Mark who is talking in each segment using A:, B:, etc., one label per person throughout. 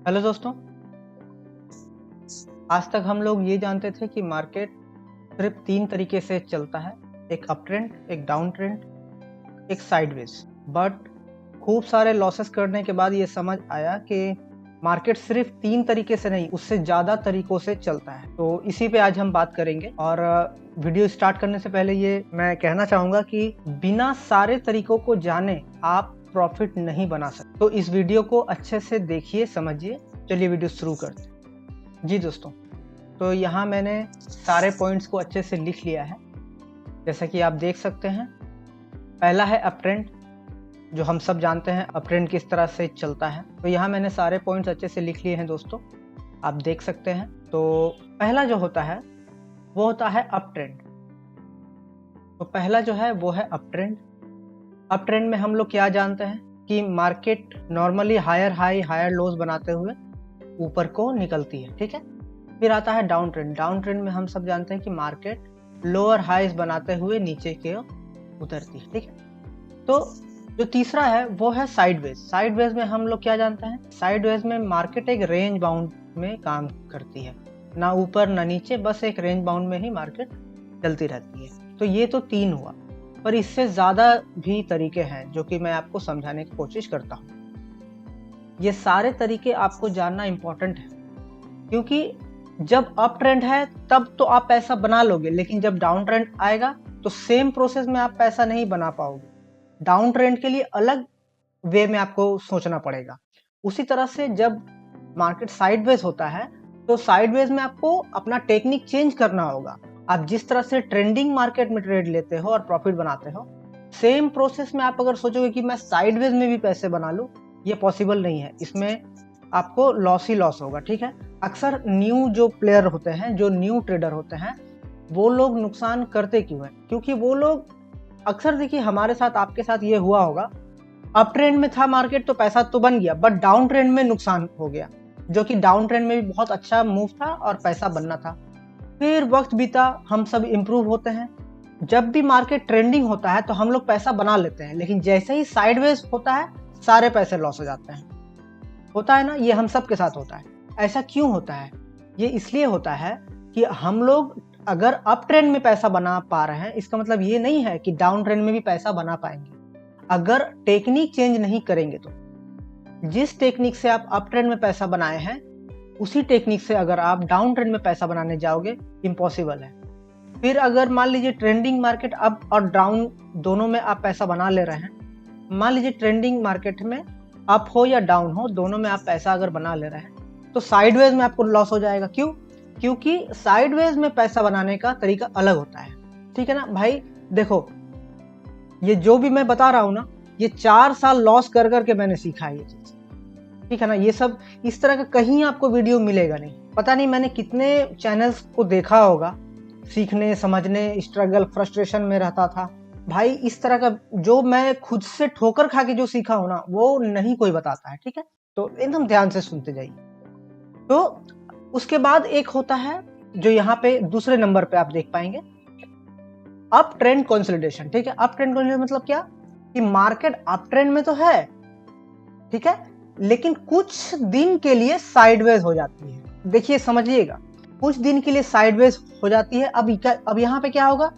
A: Hello दोस्तों। आज तक हम लोग ये जानते थे कि मार्केट सिर्फ 3 तरीके से चलता है, एक अप ट्रेंड, एक डाउन ट्रेंड, एक साइडवेज। बट खूब सारे लॉसेस करने के बाद ये समझ आया कि मार्केट सिर्फ 3 तरीके से नहीं, उससे ज़्यादा तरीकों से चलता है। तो इसी पे आज हम बात करेंगे। और वीडियो स्टार्ट करने से पहले ये मैं कहना चाहूँगा कि बिना सारे तरीकों को जाने आप प्रॉफिट नहीं बना सकते। तो इस वीडियो को अच्छे से देखिए, समझिए। चलिए वीडियो शुरू करते हैं। जी दोस्तों, तो यहाँ मैंने सारे पॉइंट्स को अच्छे से लिख लिया है, जैसा कि आप देख सकते हैं। पहला है अप ट्रेंड, जो हम सब जानते हैं अप ट्रेंड किस तरह से चलता है। तो यहाँ मैंने सारे पॉइंट्स अच्छे से लिख लिए हैं दोस्तों, आप देख सकते हैं। तो पहला जो होता है वो होता है अप ट्रेंड। तो पहला जो है वो है अप ट्रेंड। अप ट्रेंड में हम लोग क्या जानते हैं कि market normally higher high higher lows बनाते हुए ऊपर को निकलती है, ठीक है। फिर आता है डाउन ट्रेंड। डाउन ट्रेंड में हम सब जानते हैं कि मार्केट लोअर हाईज बनाते हुए नीचे की ओर उतरती है, ठीक है। तो जो तीसरा है वो है साइडवेज। साइडवेज में हम लोग क्या जानते हैं, साइडवेज में मार्केट एक रेंज बाउंड में काम करती है, ना ऊपर ना नीचे, बस एक रेंज बाउंड में ही मार्केट चलती रहती है। तो ये तो 3 हुआ, पर इससे ज़्यादा भी तरीके हैं जो कि मैं आपको समझाने की कोशिश करता हूँ। ये सारे तरीके आपको जानना इम्पोर्टेंट है, क्योंकि जब अप ट्रेंड है तब तो आप पैसा बना लोगे, लेकिन जब डाउन ट्रेंड आएगा तो सेम प्रोसेस में आप पैसा नहीं बना पाओगे। डाउन ट्रेंड के लिए अलग वे में आपको सोचना पड़ेगा। उसी तरह से जब मार्केट साइडवेज होता है तो साइडवेज में आपको अपना टेक्निक चेंज करना होगा। आप जिस तरह से ट्रेंडिंग मार्केट में ट्रेड लेते हो और प्रॉफिट बनाते हो, सेम प्रोसेस में आप अगर सोचोगे कि मैं साइडवेज में भी पैसे बना लूं, ये पॉसिबल नहीं है। इसमें आपको लॉस ही लॉस होगा, ठीक है। अक्सर न्यू जो प्लेयर होते हैं, जो न्यू ट्रेडर होते हैं, वो लोग नुकसान करते क्यों हैं? क्योंकि वो लोग अक्सर, देखिए हमारे साथ, आपके साथ ये हुआ होगा, अप ट्रेंड में था मार्केट तो पैसा तो बन गया, बट डाउन ट्रेंड में नुकसान हो गया, जो कि डाउन ट्रेंड में भी बहुत अच्छा मूव था और पैसा बनना था। फिर वक्त बीता, हम सब इम्प्रूव होते हैं। जब भी मार्केट ट्रेंडिंग होता है तो हम लोग पैसा बना लेते हैं, लेकिन जैसे ही साइडवेज होता है सारे पैसे लॉस हो जाते हैं। होता है ना, ये हम सब के साथ होता है। ऐसा क्यों होता है? ये इसलिए होता है कि हम लोग अगर अप ट्रेंड में पैसा बना पा रहे हैं, इसका मतलब ये नहीं है कि डाउन ट्रेंड में भी पैसा बना पाएंगे। अगर टेक्निक चेंज नहीं करेंगे तो जिस टेक्निक से आप अप ट्रेंड में पैसा बनाए हैं, उसी टेक्निक से अगर आप डाउन ट्रेंड में पैसा बनाने जाओगे, इम्पॉसिबल है। फिर अगर मान लीजिए ट्रेंडिंग मार्केट अप और डाउन दोनों में आप पैसा बना ले रहे हैं, मान लीजिए ट्रेंडिंग मार्केट में अप हो या डाउन हो, दोनों में आप पैसा अगर बना ले रहे हैं, तो साइडवेज में आपको लॉस हो जाएगा। क्यों? क्योंकि साइडवेज में पैसा बनाने का तरीका अलग होता है, ठीक है ना भाई। देखो, ये जो भी मैं बता रहा हूं ना, ये 4 साल लॉस कर करके मैंने सीखा है ये चीज, ठीक है ना। ये सब इस तरह का कहीं आपको वीडियो मिलेगा नहीं। पता नहीं मैंने कितने चैनल्स को देखा होगा, सीखने, समझने, स्ट्रगल, फ्रस्ट्रेशन में रहता था भाई। इस तरह का जो मैं खुद से ठोकर खा के जो सीखा हूं ना, वो नहीं कोई बताता है, ठीक है। तो एकदम ध्यान से सुनते जाइए। तो उसके बाद एक होता है जो यहाँ पे दूसरे नंबर पे आप देख पाएंगे, अप ट्रेंड कंसोलिडेशन, ठीक है। अप ट्रेंड कंसोलिडेशन मतलब क्या, कि मार्केट अप ट्रेंड में तो है, ठीक है, लेकिन कुछ दिन के लिए साइडवेज हो जाती है। देखिए समझिएगा, कुछ दिन के लिए साइडवेज हो जाती है। अब यहाँ पे क्या होगा,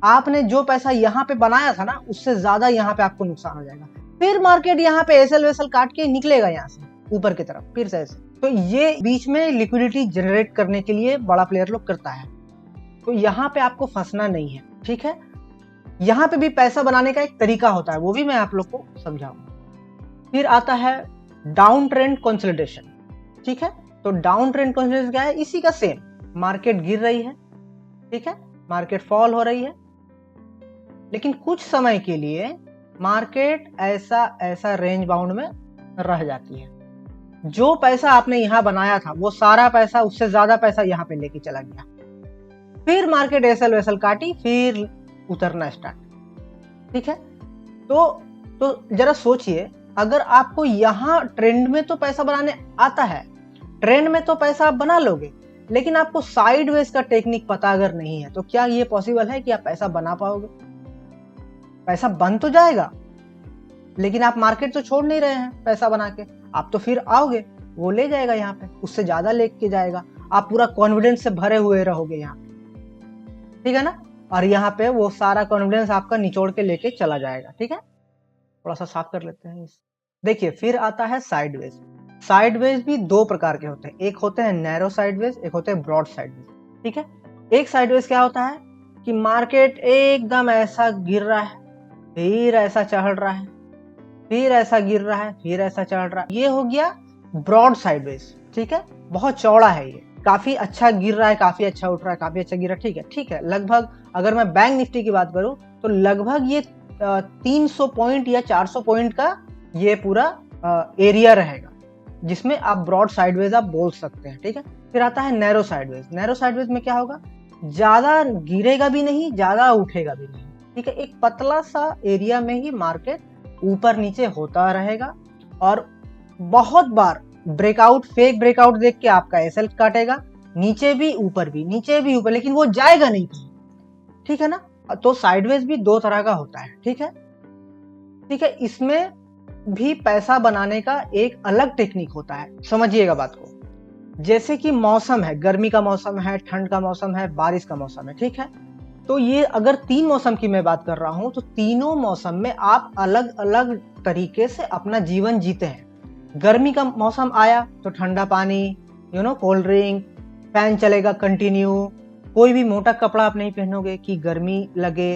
A: आपने जो पैसा यहाँ पे बनाया था ना, उससे ज्यादा यहाँ पे आपको नुकसान हो जाएगा। फिर मार्केट यहाँ पे एसएल वेसल काट के निकलेगा यहाँ से ऊपर की तरफ, फिर से ऐसे। तो ये बीच में लिक्विडिटी जनरेट करने के लिए बड़ा प्लेयर लोग करता है। तो यहाँ पे आपको फंसना नहीं है, ठीक है। यहाँ पे भी पैसा बनाने का एक तरीका होता है, वो भी मैं आप लोग को समझाऊंगा। फिर आता है डाउन ट्रेंड कंसोलिडेशन, ठीक है। तो डाउन ट्रेंड कंसोलिडेशन क्या है, इसी का सेम। मार्केट गिर रही है, ठीक है, मार्केट फॉल हो रही है, लेकिन कुछ समय के लिए मार्केट ऐसा रेंज बाउंड में रह जाती है। जो पैसा आपने यहां बनाया था, वो सारा पैसा, उससे ज्यादा पैसा यहां पे लेके चला गया। फिर मार्केट एसएल वेसल काटी, फिर उतरना स्टार्ट, ठीक है। तो जरा सोचिए, अगर आपको यहां ट्रेंड में तो पैसा बनाने आता है, ट्रेंड में तो पैसा आप बना लोगे, लेकिन आपको साइडवेज का टेक्निक पता अगर नहीं है, तो क्या ये पॉसिबल है कि आप पैसा बना पाओगे? पैसा बन तो जाएगा, लेकिन आप मार्केट तो छोड़ नहीं रहे हैं पैसा बना के। आप तो फिर आओगे, वो ले जाएगा यहाँ पे, उससे ज्यादा लेके जाएगा, आप पूरा कॉन्फिडेंस से भरे हुए रहोगे यहाँ पे, ठीक है ना। और यहाँ पे वो सारा कॉन्फिडेंस आपका निचोड़ के लेके चला जाएगा, ठीक है। थोड़ा सा साफ कर लेते हैं इस। देखिए फिर आता है साइडवेज। साइडवेज भी दो प्रकार के होते हैं, एक होते हैं नैरो साइडवेज, एक होते हैं ब्रॉड साइडवेज, ठीक है। एक साइडवेज क्या होता है कि मार्केट एकदम ऐसा गिर रहा है, फिर ऐसा चढ़ रहा है, फिर ऐसा गिर रहा है, फिर ऐसा चढ़ रहा है, ये हो गया ब्रॉड साइडवेज, ठीक है। बहुत चौड़ा है ये, काफी अच्छा गिर रहा है, काफी अच्छा उठ रहा है, काफी अच्छा गिर रहा है, ठीक है, ठीक है। लगभग अगर मैं बैंक निफ्टी की बात करूं तो लगभग ये 300 पॉइंट या 400 पॉइंट का ये पूरा एरिया रहेगा, जिसमें आप ब्रॉड साइडवेज आप बोल सकते हैं, ठीक है। फिर आता है नैरो साइडवेज। नैरो साइडवेज में क्या होगा, ज्यादा गिरेगा भी नहीं, ज्यादा उठेगा भी नहीं, ठीक है। एक पतला सा एरिया में ही मार्केट ऊपर नीचे होता रहेगा, और बहुत बार ब्रेकआउट, फेक ब्रेकआउट देख के आपका एसएल काटेगा, नीचे भी ऊपर भी, नीचे भी ऊपर, लेकिन वो जाएगा नहीं, ठीक है ना। तो साइडवेज भी दो तरह का होता है, ठीक है, ठीक है। इसमें भी पैसा बनाने का एक अलग टेक्निक होता है, समझिएगा बात को। जैसे कि मौसम है, गर्मी का मौसम है, ठंड का मौसम है, बारिश का मौसम है, ठीक है। तो ये अगर 3 मौसम की मैं बात कर रहा हूं, तो तीनों मौसम में आप अलग अलग तरीके से अपना जीवन जीते हैं। गर्मी का मौसम आया तो ठंडा पानी, कोल्ड ड्रिंक, फैन चलेगा कंटिन्यू, कोई भी मोटा कपड़ा आप नहीं पहनोगे कि गर्मी लगे,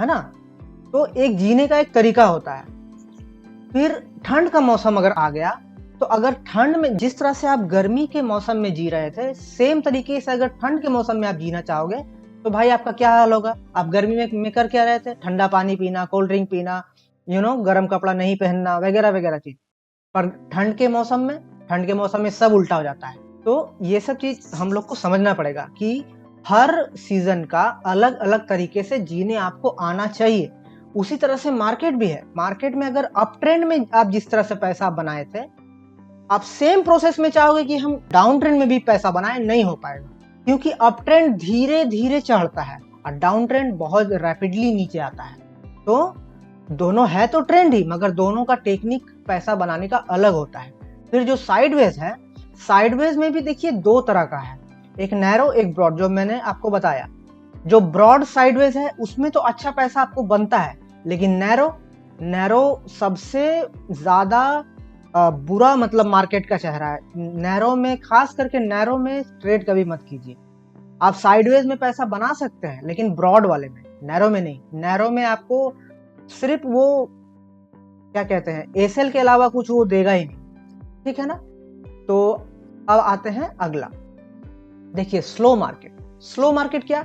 A: है ना। तो एक जीने का एक तरीका होता है। फिर ठंड का मौसम अगर आ गया, तो अगर ठंड में जिस तरह से आप गर्मी के मौसम में जी रहे थे, सेम तरीके से अगर ठंड के मौसम में आप जीना चाहोगे, तो भाई आपका क्या हाल होगा। आप गर्मी में कर क्या रहे थे, ठंडा पानी पीना, कोल्ड ड्रिंक पीना, गर्म कपड़ा नहीं पहनना, वगैरह वगैरह चीज। पर ठंड के मौसम में सब उल्टा हो जाता है। तो ये सब चीज हम लोग को समझना पड़ेगा कि हर सीजन का अलग अलग तरीके से जीने आपको आना चाहिए। उसी तरह से मार्केट भी है। मार्केट में अगर अप ट्रेंड में आप जिस तरह से पैसा बनाए थे, आप सेम प्रोसेस में चाहोगे कि हम डाउन ट्रेंड में भी पैसा बनाए, नहीं हो पाएगा, क्योंकि अप ट्रेंड धीरे धीरे चढ़ता है और डाउन ट्रेंड बहुत रैपिडली नीचे आता है। तो दोनों है तो ट्रेंड ही, मगर दोनों का टेक्निक पैसा बनाने का अलग होता है। फिर जो साइडवेज है, साइडवेज में भी देखिए दो तरह का है, एक नैरो एक ब्रॉड, जो मैंने आपको बताया। जो ब्रॉड साइडवेज है उसमें तो अच्छा पैसा आपको बनता है, लेकिन नैरो सबसे ज्यादा बुरा मतलब मार्केट का चेहरा है। नैरो में, खास करके नैरो में ट्रेड कभी मत कीजिए। आप साइडवेज में पैसा बना सकते हैं, लेकिन ब्रॉड वाले में, नैरो में नहीं। नैरो में आपको सिर्फ वो क्या कहते हैं, एसएल के अलावा कुछ वो देगा ही नहीं, ठीक है ना। तो अब आते हैं अगला। देखिए स्लो मार्केट। स्लो मार्केट क्या,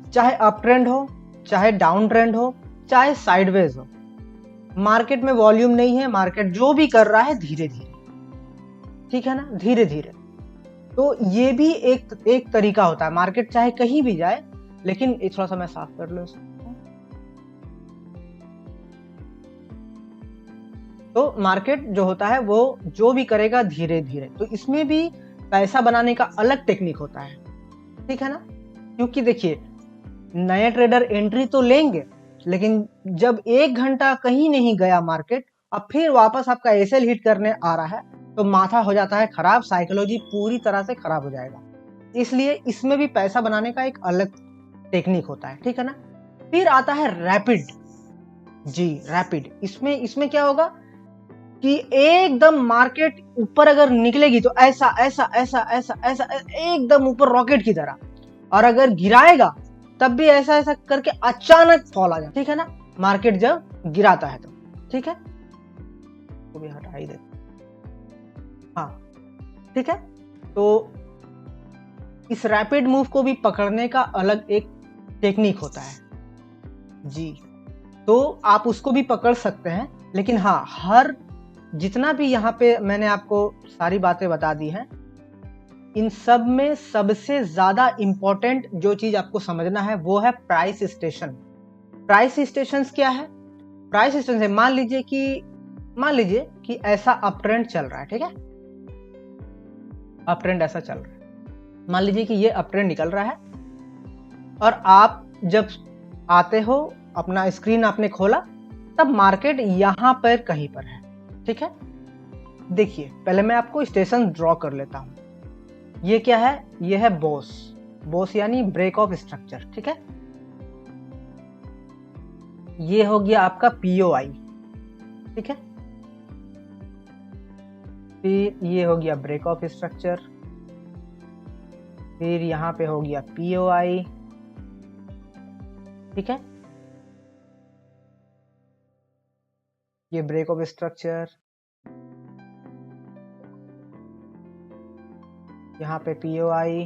A: चाहे अप ट्रेंड हो, चाहे डाउन ट्रेंड हो, चाहे साइडवेज हो, मार्केट में वॉल्यूम नहीं है, मार्केट जो भी कर रहा है धीरे धीरे, ठीक है ना, धीरे धीरे। तो ये भी एक तरीका होता है। मार्केट चाहे कहीं भी जाए, लेकिन थोड़ा सा मैं साफ कर लूं इसको। तो मार्केट जो होता है वो जो भी करेगा धीरे धीरे। तो इसमें भी पैसा बनाने का अलग टेक्निक होता है, ठीक है ना। क्योंकि देखिए नए ट्रेडर एंट्री तो लेंगे, लेकिन जब 1 घंटा कहीं नहीं गया मार्केट, अब फिर वापस आपका एसएल हिट करने आ रहा है, तो माथा हो जाता है खराब, साइकोलॉजी पूरी तरह से खराब हो जाएगा। इसलिए इसमें भी पैसा बनाने का एक अलग टेक्निक होता है, ठीक है ना। फिर आता है रैपिड। जी रैपिड। इसमें क्या होगा कि एकदम मार्केट ऊपर अगर निकलेगी तो ऐसा ऐसा ऐसा ऐसा ऐसा एकदम ऊपर रॉकेट की तरह, और अगर गिराएगा तब भी ऐसा ऐसा करके अचानक फॉल आ जाए, ठीक है ना, मार्केट जब गिराता है तो, ठीक है। वो भी हटा ही दे, हाँ ठीक है। तो इस रैपिड मूव को भी पकड़ने का अलग एक टेक्निक होता है जी। तो आप उसको भी पकड़ सकते हैं, लेकिन हाँ, हर जितना भी यहाँ पे मैंने आपको सारी बातें बता दी हैं, इन सब में सबसे ज्यादा इंपॉर्टेंट जो चीज आपको समझना है वो है प्राइस स्टेशन। प्राइस स्टेशंस क्या है? प्राइस स्टेशन है, मान लीजिए कि ऐसा अप ट्रेंड चल रहा है, ठीक है, अप ट्रेंड ऐसा चल रहा है। मान लीजिए कि ये अप ट्रेंड निकल रहा है, और आप जब आते हो, अपना स्क्रीन आपने खोला, तब मार्केट यहां पर कहीं पर है, ठीक है। देखिए पहले मैं आपको स्टेशन ड्रॉ कर लेता हूँ। ये क्या है? ये है बोस यानी ब्रेक ऑफ स्ट्रक्चर, ठीक है। ये हो गया आपका पीओआई, ठीक है। फिर ये हो गया ब्रेक ऑफ स्ट्रक्चर, फिर यहाँ पे हो गया पीओआई, ठीक है। ये ब्रेक ऑफ स्ट्रक्चर, यहाँ पे पीओआई,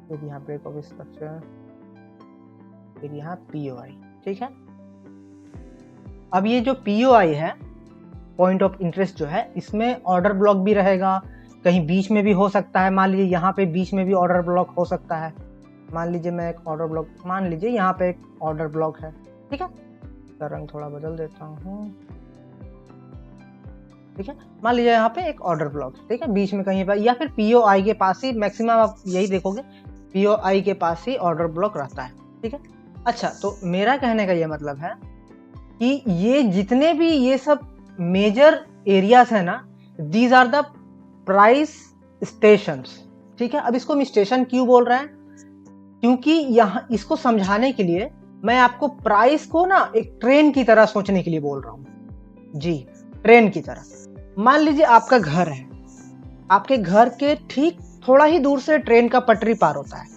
A: फिर यहाँ ब्रेक ऑफ स्ट्रक्चर, फिर यहाँ पीओआई, ठीक है। अब ये जो पीओआई है, पॉइंट ऑफ इंटरेस्ट जो है, इसमें ऑर्डर ब्लॉक भी रहेगा, कहीं बीच में भी हो सकता है। मान लीजिए यहाँ पे बीच में भी ऑर्डर ब्लॉक हो सकता है। मान लीजिए मैं एक ऑर्डर ब्लॉक, मान लीजिए यहाँ पे एक ऑर्डर ब्लॉक है, ठीक है। इसका रंग थोड़ा बदल देता हूँ, ठीक है। मान लीजिए यहाँ पे एक ऑर्डर ब्लॉक, ठीक है, बीच में कहीं पर, या फिर पीओआई के पास ही मैक्सिमम आप यही देखोगे, पीओआई के पास ही ऑर्डर ब्लॉक रहता है, ठीक है। अच्छा, तो मेरा कहने का ये मतलब है कि ये जितने भी ये सब मेजर एरियाज है ना, these are the price stations, ठीक है। अब इसको हम स्टेशन क्यों बोल रहे हैं? क्योंकि यहाँ इसको समझाने के लिए मैं आपको प्राइस को ना एक ट्रेन की तरह सोचने के लिए बोल रहा हूँ। जी, ट्रेन की तरह। मान लीजिए आपका घर है, आपके घर के ठीक थोड़ा ही दूर से ट्रेन का पटरी पार होता है।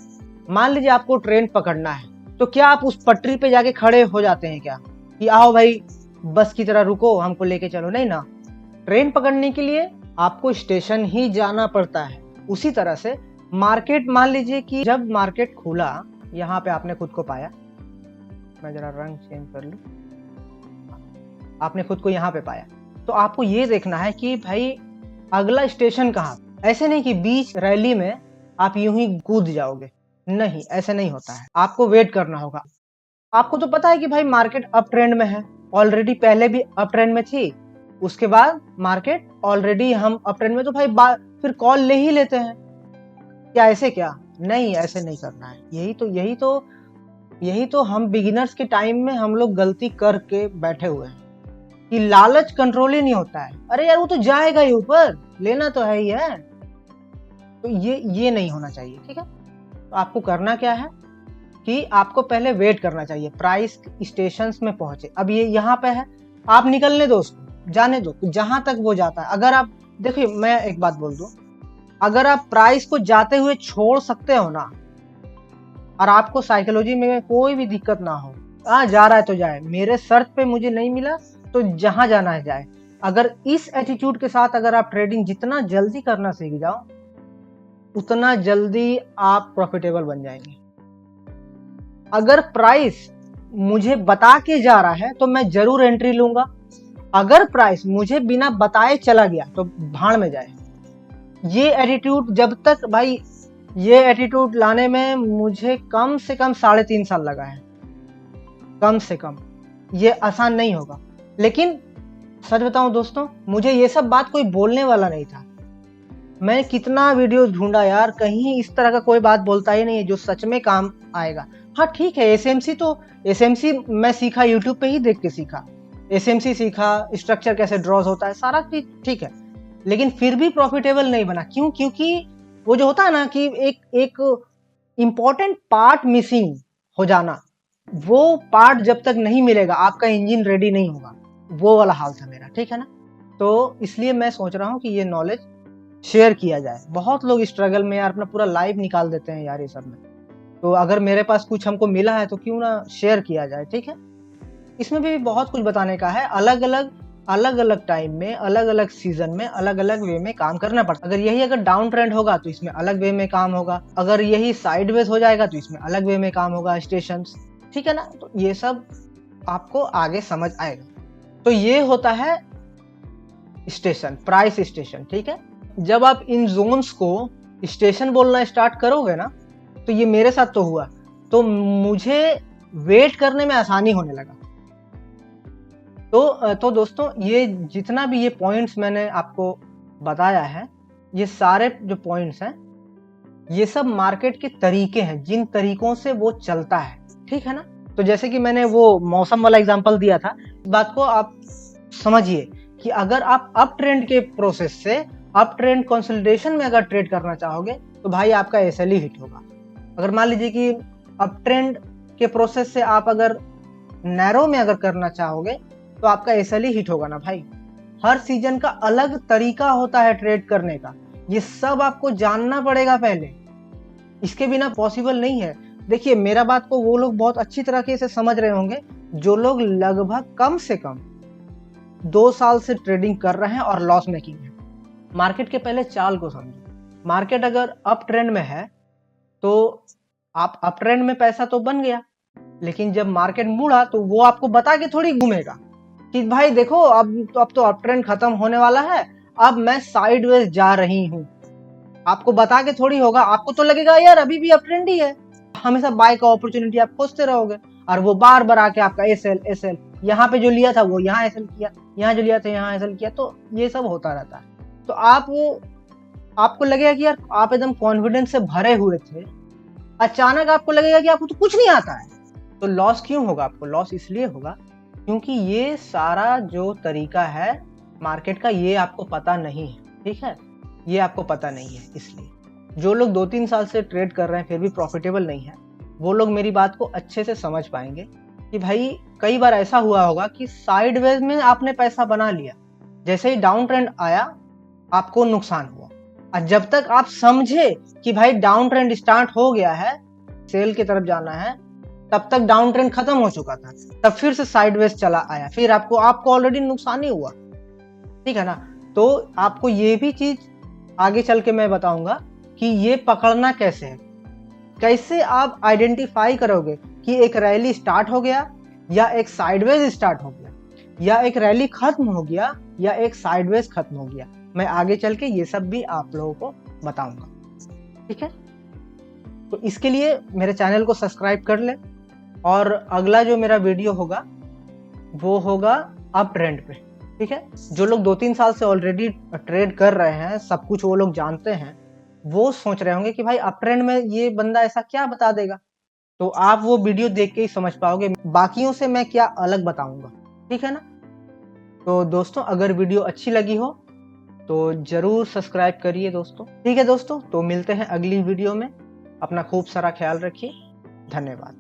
A: मान लीजिए आपको ट्रेन पकड़ना है, तो क्या आप उस पटरी पे जाके खड़े हो जाते हैं क्या कि आओ भाई बस की तरह रुको, हमको लेके चलो? नहीं ना, ट्रेन पकड़ने के लिए आपको स्टेशन ही जाना पड़ता है। उसी तरह से मार्केट, मान लीजिए कि जब मार्केट खुला, यहाँ पे आपने खुद को पाया, मैं जरा रंग चेंज कर लूं, आपने खुद को यहाँ पे पाया, तो आपको ये देखना है कि भाई अगला स्टेशन कहाँ। ऐसे नहीं कि बीच रैली में आप यूं ही कूद जाओगे, नहीं, ऐसे नहीं होता है। आपको वेट करना होगा। आपको तो पता है कि भाई मार्केट अप ट्रेंड में है, ऑलरेडी पहले भी अप ट्रेंड में थी, उसके बाद मार्केट ऑलरेडी हम अप ट्रेंड में, तो भाई फिर कॉल ले ही लेते हैं। क्या ऐसे? क्या नहीं, ऐसे नहीं करना है। यही तो हम बिगिनर्स के टाइम में हम लोग गलती करके बैठे हुए हैं कि लालच कंट्रोल ही नहीं होता है। अरे यार वो तो जाएगा ही ऊपर, लेना तो है ही है। तो ये नहीं होना चाहिए, ठीक है। तो आपको करना क्या है कि आपको पहले वेट करना चाहिए, प्राइस स्टेशंस में पहुंचे। अब ये यहाँ पे है, आप निकलने दो उसको, जाने दो जहां तक वो जाता है। अगर आप देखिए, मैं एक बात बोल दूं, अगर आप प्राइस को जाते हुए छोड़ सकते हो ना, और आपको साइकोलॉजी में कोई भी दिक्कत ना हो, जा रहा है तो जाए, मेरे शर्त पे मुझे नहीं मिला तो जहां जाना है जाए। अगर इस एटीट्यूड के साथ अगर आप ट्रेडिंग जितना जल्दी करना सीख जाओ, उतना जल्दी आप प्रॉफिटेबल बन जाएंगे। अगर प्राइस मुझे बता के जा रहा है तो मैं जरूर एंट्री लूंगा। अगर प्राइस मुझे बिना बताए चला गया तो भाड़ में जाए। ये एटीट्यूड जब तक, भाई ये एटीट्यूड लाने में मुझे कम से कम 3.5 साल लगा है, कम से कम। ये आसान नहीं होगा, लेकिन सच बताऊं दोस्तों, मुझे ये सब बात कोई बोलने वाला नहीं था। मैं कितना वीडियो ढूंढा यार, कहीं इस तरह का कोई बात बोलता ही नहीं है जो सच में काम आएगा। हाँ ठीक है, एसएमसी मैं सीखा, यूट्यूब पे ही देख के सीखा, एसएमसी सीखा, स्ट्रक्चर कैसे ड्रॉज होता है, सारा चीज ठीक है, लेकिन फिर भी प्रॉफिटेबल नहीं बना। क्यों? क्योंकि वो जो होता है ना कि एक इम्पॉर्टेंट पार्ट मिसिंग हो जाना, वो पार्ट जब तक नहीं मिलेगा आपका इंजन रेडी नहीं होगा। वो वाला हाल था मेरा, ठीक है ना। तो इसलिए मैं सोच रहा हूँ कि ये नॉलेज शेयर किया जाए। बहुत लोग स्ट्रगल में यार अपना पूरा लाइफ निकाल देते हैं यार ये सब में, तो अगर मेरे पास कुछ हमको मिला है तो क्यों ना शेयर किया जाए, ठीक है। इसमें भी बहुत कुछ बताने का है। अलग अलग टाइम में, अलग अलग सीजन में, अलग अलग वे में काम करना पड़ता है। अगर डाउन ट्रेंड होगा तो इसमें अलग वे में काम होगा, अगर यही साइडवेज हो जाएगा तो इसमें अलग वे में काम होगा, स्टेशंस, ठीक है ना। तो ये सब आपको आगे समझ आएगा। तो ये होता है स्टेशन, प्राइस स्टेशन, ठीक है। जब आप इन जोन्स को स्टेशन बोलना स्टार्ट करोगे ना, तो ये मेरे साथ तो हुआ, तो मुझे वेट करने में आसानी होने लगा। तो दोस्तों, ये जितना भी ये पॉइंट्स मैंने आपको बताया है, ये सारे जो पॉइंट्स हैं, ये सब मार्केट के तरीके हैं, जिन तरीकों से वो चलता है, ठीक है ना। तो जैसे कि मैंने वो मौसम वाला एग्जांपल दिया था, इस बात को आप समझिए कि अगर आप अप ट्रेंड के प्रोसेस से अप ट्रेंड कंसोलिडेशन में अगर ट्रेड करना चाहोगे तो भाई आपका एसएल ही हिट होगा। अगर मान लीजिए कि अप ट्रेंड के प्रोसेस से आप अगर नैरो में अगर करना चाहोगे तो आपका एसएल ही हिट होगा ना भाई। हर सीजन का अलग तरीका होता है ट्रेड करने का, ये सब आपको जानना पड़ेगा पहले, इसके बिना पॉसिबल नहीं है। देखिए मेरा बात को वो लोग बहुत अच्छी तरीके से समझ रहे होंगे जो लोग लगभग कम से कम 2 साल से ट्रेडिंग कर रहे हैं और लॉस मेकिंग है। मार्केट के पहले चाल को समझो। मार्केट अगर अप ट्रेंड में है तो आप अप ट्रेंड में पैसा तो बन गया, लेकिन जब मार्केट मुड़ा तो वो आपको बता के थोड़ी घूमेगा कि भाई देखो अब तो अप ट्रेंड खत्म होने वाला है, अब मैं साइडवेज जा रही हूँ। आपको बता के थोड़ी होगा, आपको तो लगेगा यार अभी भी अप ट्रेंड ही है, हमेशा बाय का अपॉर्चुनिटी आप खोजते रहोगे और वो बार बार आके आपका एसएल यहाँ पे जो लिया था वो यहाँ एसएल किया, यहाँ जो लिया था यहाँ एसएल किया, तो ये सब होता रहता है। तो आपको लगेगा कि यार आप एकदम कॉन्फिडेंस से भरे हुए थे, अचानक आपको लगेगा कि आपको तो कुछ नहीं आता है। तो लॉस क्यों होगा? आपको लॉस इसलिए होगा क्योंकि ये सारा जो तरीका है मार्केट का ये आपको पता नहीं है, ठीक है, ये आपको पता नहीं है। इसलिए जो लोग 2-3 साल से ट्रेड कर रहे हैं फिर भी प्रॉफिटेबल नहीं है, वो लोग मेरी बात को अच्छे से समझ पाएंगे कि भाई कई बार ऐसा हुआ होगा कि साइडवेज में आपने पैसा बना लिया, जैसे ही डाउन ट्रेंड आया आपको नुकसान हुआ, और जब तक आप समझे कि भाई डाउन ट्रेंड स्टार्ट हो गया है, सेल की तरफ जाना है, तब तक डाउन ट्रेंड खत्म हो चुका था, तब फिर से साइडवेज चला आया, फिर आपको ऑलरेडी नुकसान ही हुआ, ठीक है ना। तो आपको ये भी चीज आगे चल के मैं बताऊंगा कि ये पकड़ना कैसे है, कैसे आप आइडेंटिफाई करोगे कि एक रैली स्टार्ट हो गया या एक साइडवेज स्टार्ट हो गया या एक रैली खत्म हो गया या एक साइडवेज खत्म हो गया। मैं आगे चल के ये सब भी आप लोगों को बताऊंगा, ठीक है। तो इसके लिए मेरे चैनल को सब्सक्राइब कर ले, और अगला जो मेरा वीडियो होगा वो होगा अप ट्रेंड पे, ठीक है। जो लोग 2-3 साल से ऑलरेडी ट्रेड कर रहे हैं, सब कुछ वो लोग जानते हैं, वो सोच रहे होंगे कि भाई अप ट्रेंड में ये बंदा ऐसा क्या बता देगा, तो आप वो वीडियो देख के ही समझ पाओगे बाकियों से मैं क्या अलग बताऊंगा, ठीक है ना। तो दोस्तों अगर वीडियो अच्छी लगी हो तो जरूर सब्सक्राइब करिए दोस्तों, ठीक है दोस्तों। तो मिलते हैं अगली वीडियो में, अपना खूब सारा ख्याल रखिए, धन्यवाद।